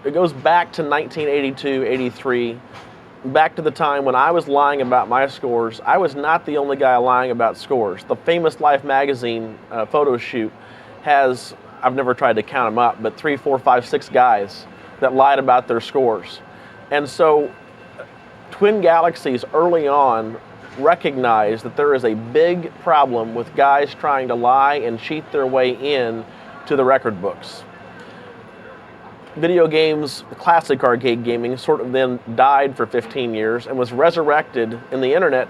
it goes back to 1982, 83, back to the time when I was lying about my scores. I was not the only guy lying about scores. The famous Life magazine photo shoot has, I've never tried to count them up, but 3, 4, 5, 6 guys that lied about their scores. And so Twin Galaxies early on recognized that there is a big problem with guys trying to lie and cheat their way in to the record books. Video games, classic arcade gaming, sort of then died for 15 years and was resurrected in the internet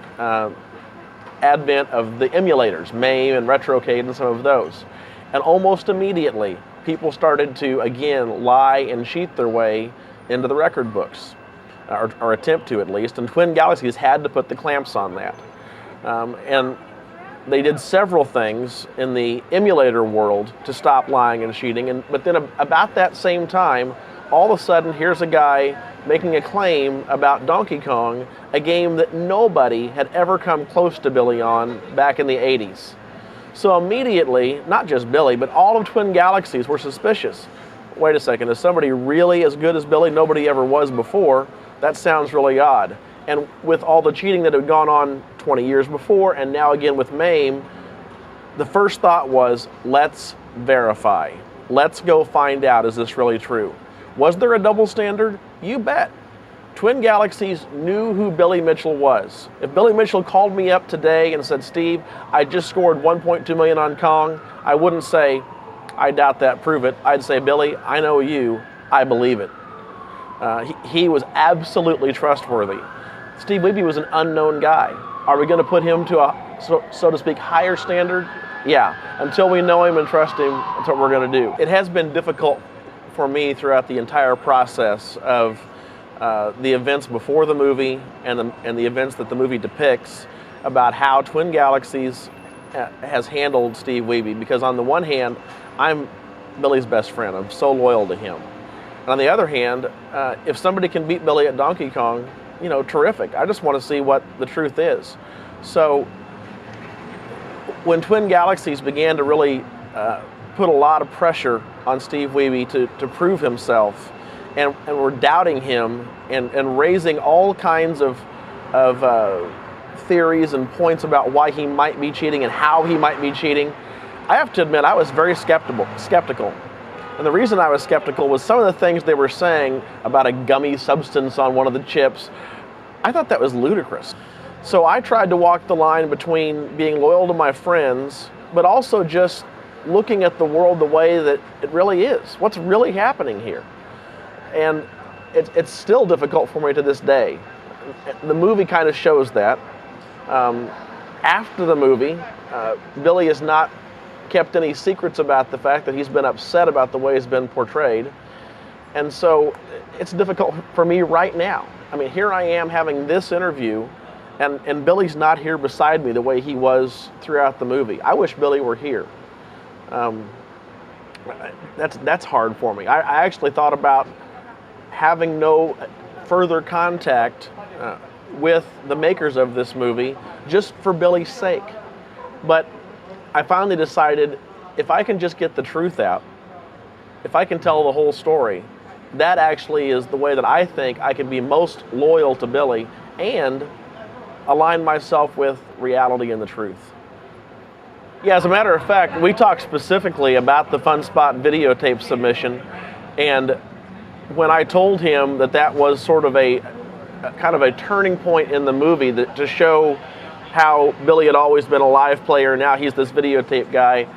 advent of the emulators, MAME and Retrocade and some of those. And almost immediately, people started to, again, lie and cheat their way into the record books, or attempt to at least, and Twin Galaxies had to put the clamps on that. And they did several things in the emulator world to stop lying and cheating, but then about that same time, all of a sudden, here's a guy making a claim about Donkey Kong, a game that nobody had ever come close to Billy on back in the 80s. So immediately, not just Billy, but all of Twin Galaxies were suspicious. Wait a second, is somebody really as good as Billy? Nobody ever was before. That sounds really odd. And with all the cheating that had gone on 20 years before, and now again with MAME, the first thought was, let's verify. Let's go find out, is this really true? Was there a double standard? You bet. Twin Galaxies knew who Billy Mitchell was. If Billy Mitchell called me up today and said, Steve, I just scored 1.2 million on Kong, I wouldn't say, I doubt that, prove it. I'd say, Billy, I know you, I believe it. He was absolutely trustworthy. Steve Wiebe was an unknown guy. Are we going to put him to a, so to speak, higher standard? Yeah. Until we know him and trust him, that's what we're going to do. It has been difficult for me throughout the entire process of the events before the movie and the events that the movie depicts about how Twin Galaxies has handled Steve Wiebe. Because on the one hand, I'm Billy's best friend. I'm so loyal to him. And on the other hand, if somebody can beat Billy at Donkey Kong, you know, terrific. I just want to see what the truth is. So when Twin Galaxies began to really put a lot of pressure on Steve Wiebe to prove himself, and were doubting him and raising all kinds of theories and points about why he might be cheating and how he might be cheating, I have to admit I was very skeptical. And the reason I was skeptical was some of the things they were saying about a gummy substance on one of the chips. I thought that was ludicrous. So I tried to walk the line between being loyal to my friends, but also just looking at the world the way that it really is. What's really happening here? And it's still difficult for me to this day. The movie kind of shows that. After the movie, Billy has not kept any secrets about the fact that he's been upset about the way he's been portrayed. And so it's difficult for me right now. I mean, here I am having this interview, and Billy's not here beside me the way he was throughout the movie. I wish Billy were here. That's hard for me. I actually thought about having no further contact with the makers of this movie just for Billy's sake. But I finally decided if I can just get the truth out, if I can tell the whole story, that actually is the way that I think I can be most loyal to Billy and align myself with reality and the truth. Yeah, as a matter of fact, we talked specifically about the Fun Spot videotape submission, and when I told him that was sort of a kind of a turning point in the movie to show how Billy had always been a live player, now he's this videotape guy.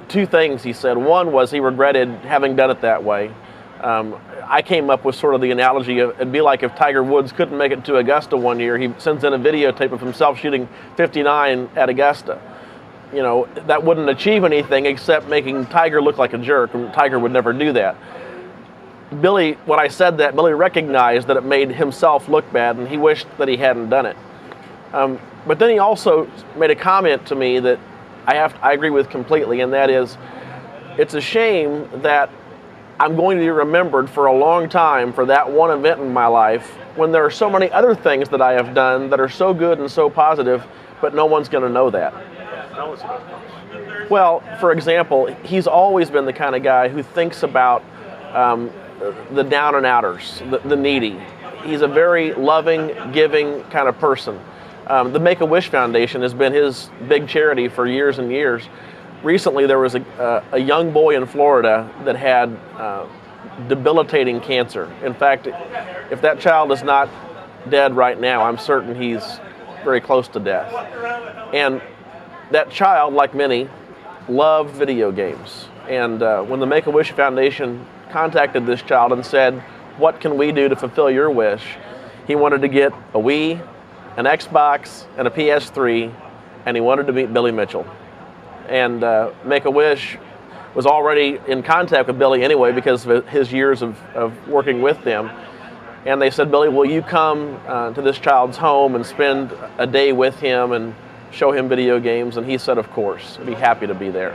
Two things he said. One was he regretted having done it that way. I came up with sort of the analogy of it'd be like if Tiger Woods couldn't make it to Augusta one year, he sends in a videotape of himself shooting 59 at Augusta. You know, that wouldn't achieve anything except making Tiger look like a jerk, and Tiger would never do that. Billy, when I said that, Billy recognized that it made himself look bad, and he wished that he hadn't done it. But then he also made a comment to me that I agree with completely, and that is, it's a shame that I'm going to be remembered for a long time for that one event in my life when there are so many other things that I have done that are so good and so positive, but no one's going to know that. Well, for example, he's always been the kind of guy who thinks about the down and outers, the needy. He's a very loving, giving kind of person. The Make-A-Wish Foundation has been his big charity for years and years. Recently, there was a young boy in Florida that had debilitating cancer. In fact, if that child is not dead right now, I'm certain he's very close to death. And that child, like many, loved video games. And when the Make-A-Wish Foundation contacted this child and said, "What can we do to fulfill your wish?" He wanted to get a Wii, an Xbox, and a PS3, and he wanted to meet Billy Mitchell. And Make-A-Wish was already in contact with Billy anyway because of his years of working with them. And they said, "Billy, will you come to this child's home and spend a day with him and show him video games?" And he said, "Of course, I'd be happy to be there."